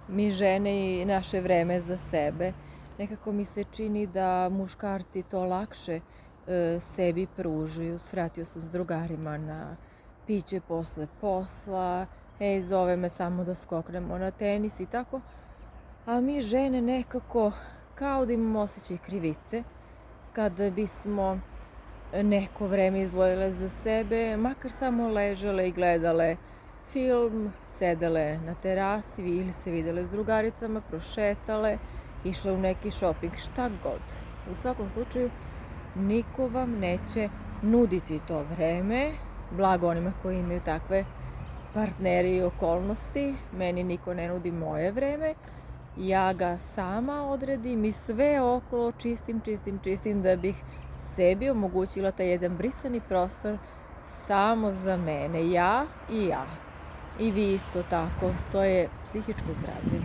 mi žene i naše vreme za sebe. Nekako mi se čini da muškarci to lakše sebi pružaju. Svratio sam s drugarima na piće posle posla, zove me samo da skoknemo na tenis i tako. A mi žene nekako kao da imamo osjećaj krivice kada bismo neko vreme izdvojile za sebe, makar samo ležale i gledale film, sedele na terasi ili se videle s drugaricama, prošetale, išle u neki šoping, šta god. U svakom slučaju, niko vam neće nuditi to vreme, blago onima koji imaju takve partnere i okolnosti. Meni niko ne nudi moje vreme, ja ga sama odredim i sve okolo čistim da bih sebi omogućila taj jedan brisani prostor samo za mene, ja i ja. I vi isto tako, to je psihičko zdravlje.